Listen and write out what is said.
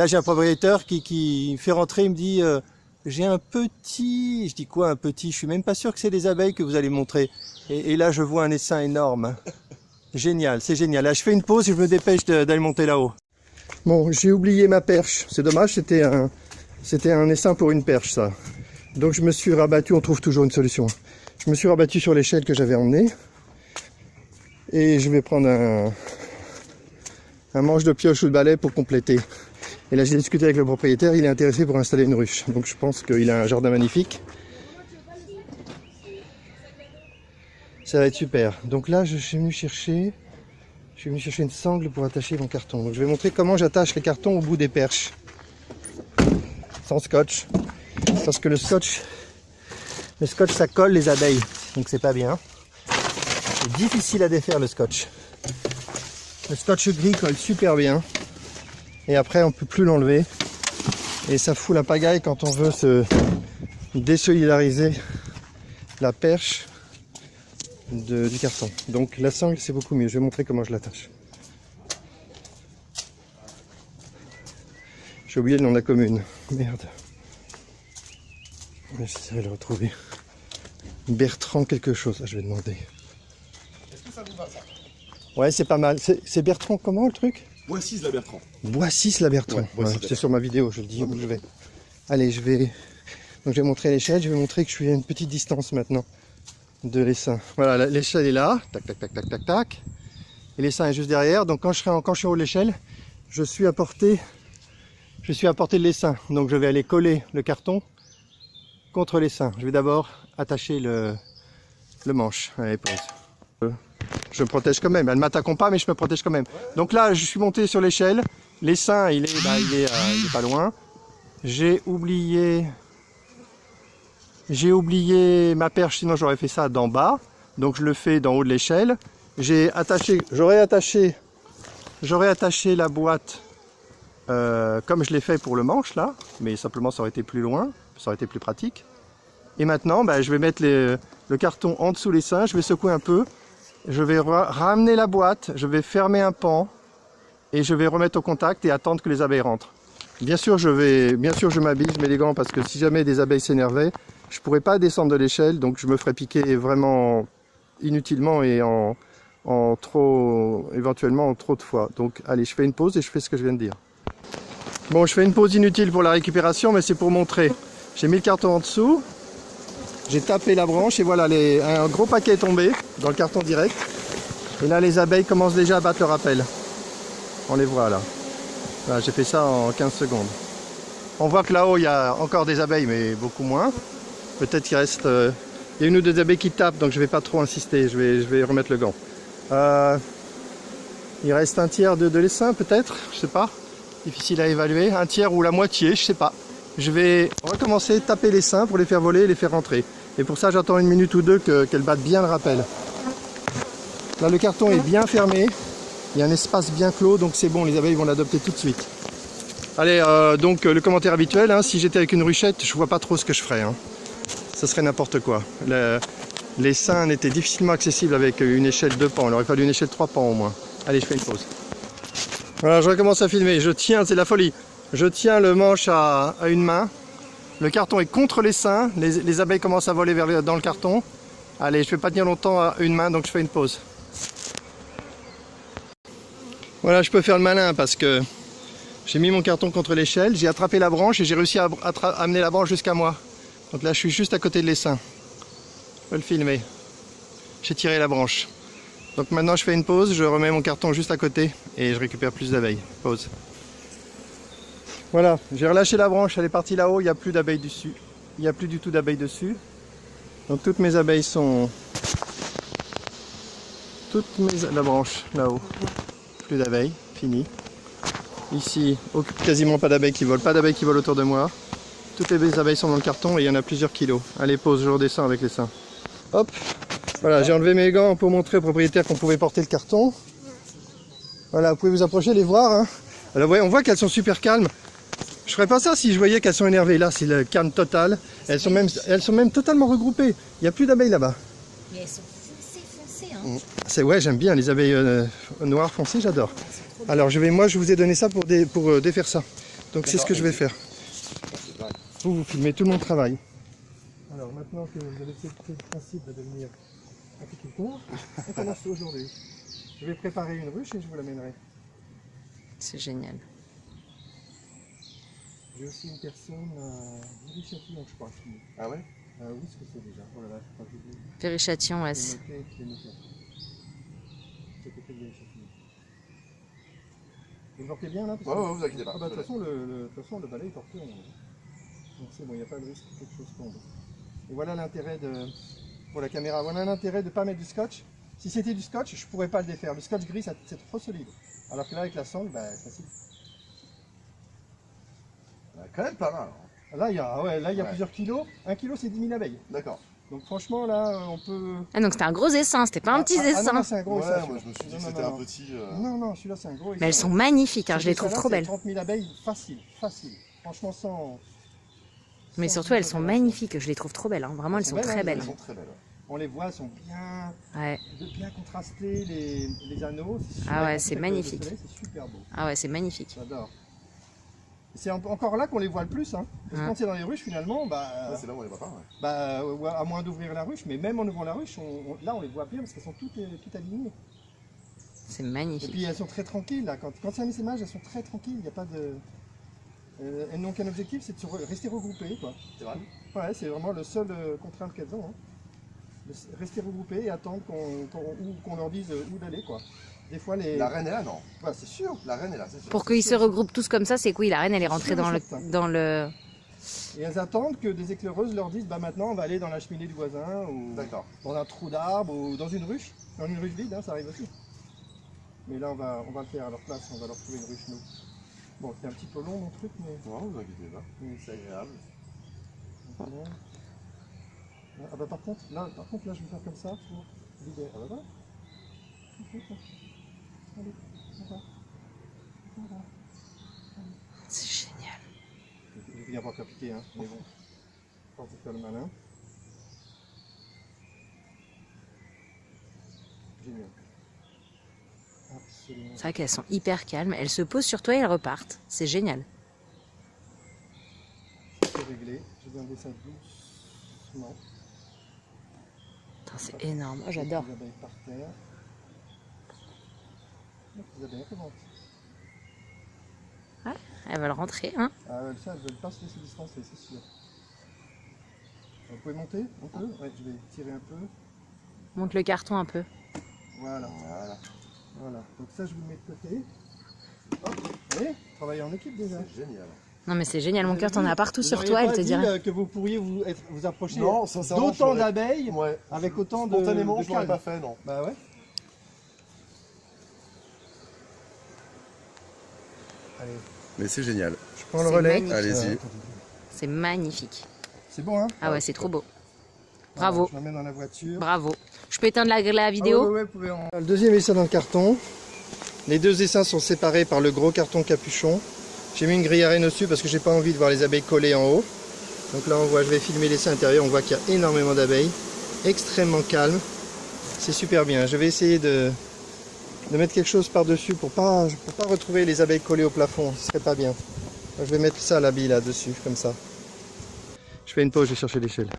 Là j'ai un propriétaire qui fait rentrer, il me dit j'ai un petit, je dis quoi un petit, je suis même pas sûr que c'est des abeilles que vous allez montrer. Et là je vois un essaim énorme. Génial, c'est génial. Là je fais une pause et je me dépêche d'aller monter là-haut. Bon, j'ai oublié ma perche, c'est dommage, c'était un essaim pour une perche ça. Donc je me suis rabattu, on trouve toujours une solution. Je me suis rabattu sur l'échelle que j'avais emmenée. Et je vais prendre un manche de pioche ou de balai pour compléter. Et là j'ai discuté avec le propriétaire, il est intéressé pour installer une ruche. Donc je pense qu'il a un jardin magnifique. Ça va être super. Donc là je suis venu chercher une sangle pour attacher mon carton. Donc je vais montrer comment j'attache les cartons au bout des perches. Sans scotch. Parce que le scotch ça colle les abeilles. Donc c'est pas bien. C'est difficile à défaire le scotch. Le scotch gris colle super bien. Et après on peut plus l'enlever. Et ça fout la pagaille quand on veut se désolidariser la perche du carton. Donc la sangle c'est beaucoup mieux. Je vais montrer comment je l'attache. J'ai oublié le nom de la commune. Merde. J'essaierai de le retrouver. Bertrand quelque chose. Ah, je vais demander. Est-ce que ça vous va ça? Ouais, c'est pas mal. C'est Bertrand comment le truc? Boissis-la-Bertrand. Boissis-la-Bertrand. Ouais, c'est sur ma vidéo, je le dis où je vais. Allez, je vais montrer l'échelle. Je vais montrer que je suis à une petite distance maintenant de l'essaim. Voilà, l'échelle est là. Tac, tac, tac, tac, tac, tac. Et l'essaim est juste derrière. Donc quand je suis en haut de l'échelle, je suis à portée de l'essaim. Donc je vais aller coller le carton contre l'essaim. Je vais d'abord attacher le manche. Allez, pause. Je me protège quand même. Elle ne m'attaque pas, mais je me protège quand même. Donc là, je suis monté sur l'échelle. L'essaim, il est pas loin. J'ai oublié ma perche, sinon j'aurais fait ça d'en bas. Donc je le fais d'en haut de l'échelle. J'aurais attaché la boîte comme je l'ai fait pour le manche là, mais simplement ça aurait été plus loin, ça aurait été plus pratique. Et maintenant, je vais mettre le carton en dessous les seins, je vais secouer un peu, je vais ramener la boîte, je vais fermer un pan et je vais remettre au contact et attendre que les abeilles rentrent. Bien sûr, je m'habille, je mets les gants parce que si jamais des abeilles s'énervaient, je pourrais pas descendre de l'échelle, donc je me ferais piquer vraiment inutilement et éventuellement trop de fois. Donc allez, je fais une pause et je fais ce que je viens de dire. Bon, je fais une pause inutile pour la récupération, mais c'est pour montrer. J'ai mis le carton en dessous, j'ai tapé la branche et voilà, un gros paquet est tombé dans le carton direct. Et là, les abeilles commencent déjà à battre le rappel. On les voit là. Voilà, j'ai fait ça en 15 secondes. On voit que là-haut, il y a encore des abeilles, mais beaucoup moins. Peut-être qu'il reste... il y a une ou deux abeilles qui tapent, donc je ne vais pas trop insister, je vais remettre le gant. Il reste un tiers de l'essaim, peut-être, je sais pas. Difficile à évaluer, un tiers ou la moitié, je sais pas. Je vais recommencer, taper les seins pour les faire voler et les faire rentrer. Et pour ça, j'attends une minute ou deux qu'elles battent bien le rappel. Là, le carton est bien fermé. Il y a un espace bien clos, donc c'est bon, les abeilles vont l'adopter tout de suite. Allez, donc le commentaire habituel, hein, si j'étais avec une ruchette, je vois pas trop ce que je ferais. Hein. Ça serait n'importe quoi. Les seins étaient difficilement accessibles avec une échelle 2 pans. Il aurait fallu une échelle 3 pans au moins. Allez, je fais une pause. Voilà, je recommence à filmer. Je tiens, c'est la folie. Je tiens le manche à une main. Le carton est contre les seins. Les abeilles commencent à voler dans le carton. Allez, je ne vais pas tenir longtemps à une main, donc je fais une pause. Voilà, je peux faire le malin parce que j'ai mis mon carton contre l'échelle. J'ai attrapé la branche et j'ai réussi à amener la branche jusqu'à moi. Donc là, je suis juste à côté de l'essaim. Je peux le filmer. J'ai tiré la branche. Donc maintenant je fais une pause, je remets mon carton juste à côté et je récupère plus d'abeilles. Pause. Voilà, j'ai relâché la branche, elle est partie là-haut, il n'y a plus d'abeilles dessus. Il n'y a plus du tout d'abeilles dessus. Donc toutes mes abeilles sont... La branche là-haut. Plus d'abeilles, fini. Ici, quasiment pas d'abeilles qui volent autour de moi. Toutes les abeilles sont dans le carton et il y en a plusieurs kilos. Allez, pause, je redescends avec les seins. Hop. Voilà, j'ai enlevé mes gants pour montrer au propriétaire qu'on pouvait porter le carton. Voilà, vous pouvez vous approcher, les voir. Hein. Alors, ouais, on voit qu'elles sont super calmes. Je ferais pas ça si je voyais qu'elles sont énervées. Là, c'est le calme total. Elles sont même totalement regroupées. Il n'y a plus d'abeilles là-bas. Mais elles sont foncées, hein. Ouais, j'aime bien les abeilles noires foncées, j'adore. Alors, moi, je vous ai donné ça pour défaire ça. Donc c'est ce que je vais faire. C'est dingue. Vous filmez tout mon travail. Alors maintenant que vous avez fait le principe de devenir apiculteur, on commence aujourd'hui. Je vais préparer une ruche et je vous l'amènerai. C'est génial. J'ai aussi une personne à Viry-Châtillon, je crois. Ah ouais? Oui, ce que c'est déjà. Oh là là, je crois que j'ai dit. Viry-Châtillon, ouais. C'est noté, c'est noté. C'est côté de Viry-Châtillon. Vous le portez bien là? Ouais, ouais, vous inquiétez pas. Ah bah, de toute façon, le balai est porté. Donc c'est bon, il n'y a pas de risque que quelque chose tombe. Et voilà l'intérêt de... Pour la caméra, voilà l'intérêt de ne pas mettre du scotch. Si c'était du scotch, je ne pourrais pas le défaire. Le scotch gris, c'est trop solide. Alors que là, avec la sangle, bah, c'est facile. Quand même pas mal. Hein. Là, il y a, Ouais. plusieurs kilos. 1 kilo, c'est 10 000 abeilles. D'accord. Donc franchement, là, on peut... Ah, donc c'était un gros essaim, c'était pas un petit non, essaim. non, c'est un gros Ouais, essaim, moi je celui-là. me suis dit Non, que non, c'était non, un non. petit. Non, non, celui-là, c'est un gros Mais elles essaim. sont magnifiques, hein, je les Celui-là, trouve trop c'est belles. 30 000 abeilles, facile, facile. Franchement, sans... Mais sans surtout, elles sont préparation. magnifiques, je les trouve trop belles. Hein. Vraiment, elles sont belles, très hein, belles. Elles sont très belles. On les voit, elles sont bien... Ouais. bien contrastés, les anneaux. Ah ouais, avec c'est le magnifique. soleil, c'est super beau. Ah ouais, c'est magnifique. J'adore. C'est encore là qu'on les voit le plus. Hein. Parce que quand c'est dans les ruches, finalement, Là, c'est là où on les voit pas. Ouais. ouais, à moins d'ouvrir la ruche, mais même en ouvrant la ruche, là on les voit bien parce qu'elles sont toutes alignées. C'est Et magnifique. puis elles sont très tranquilles. Là. Quand c'est un essaimage, elles sont très tranquilles. Il n'y a pas de. Elles n'ont qu'un objectif, c'est de rester regroupées. Quoi. C'est vrai. Ouais, c'est vraiment le seul contrainte qu'elles ont. Hein. De rester regroupées et attendre qu'on leur dise où d'aller. Quoi. Des fois, La reine est là, non? Ouais, c'est sûr. La reine est là, c'est sûr. Pour qu'ils se regroupent tous comme ça, c'est que oui, la reine, elle est rentrée dans le... Et elles attendent que des éclaireuses leur disent bah maintenant on va aller dans la cheminée du voisin ou D'accord. dans un trou d'arbre ou dans une ruche vide, hein, ça arrive aussi. Mais là on va le faire à leur place, on va leur trouver une ruche nous. Bon, c'est un petit peu long mon truc, mais Non, vous inquiétez pas. C'est agréable. maintenant... Ah bah par contre là je vais faire comme ça pour vider. Ah bah voilà. Allez, on va. Voilà. C'est génial. Je vais finir par faire piquer, hein, mais bon. Pas pour faire le malin. Génial. Absolument. C'est vrai qu'elles sont hyper calmes. Elles se posent sur toi et elles repartent. C'est génial. C'est réglé. Je vais enlever ça doucement. Putain, c'est énorme. Oh, j'adore. Les abeilles par terre. Les abeilles remontent. Elles veulent rentrer, hein. Ah ouais, ça, elles ne veulent pas se laisser distancer, c'est sûr. Vous pouvez monter un peu? Ouais, je vais tirer un peu. Monte le carton un peu. Voilà. Voilà. Voilà. Donc ça, je vous le mets de côté. Hop. Vous voyez, travailler en équipe déjà. C'est génial. Non mais c'est génial, mon cœur, t'en as partout Vous sur auriez toi, pas elle te dit, dirait. que vous pourriez vous approcher Non, sincèrement, d'autant j'aurais- d'abeilles Ouais. avec autant de Spontanément, je l'aurais calme. pas fait, non. Bah ouais. Allez, Mais c'est génial. je prends le C'est relais. magnifique. Allez-y. C'est magnifique. C'est bon, hein? Ah ouais, c'est trop beau. Bravo, Je l'emmène dans la voiture. bravo. Je peux éteindre la vidéo? Ah ouais, ouais, vous pouvez Le deuxième essaim dans le carton. Les deux essaims sont séparés par le gros carton capuchon. J'ai mis une grille à reine dessus parce que j'ai pas envie de voir les abeilles collées en haut. Donc là on voit, je vais filmer l'essaim intérieur, on voit qu'il y a énormément d'abeilles. Extrêmement calme. C'est super bien. Je vais essayer de mettre quelque chose par-dessus pour pas retrouver les abeilles collées au plafond. Ce serait pas bien. Je vais mettre ça à l'habit là-dessus, comme ça. Je fais une pause, je vais chercher l'échelle.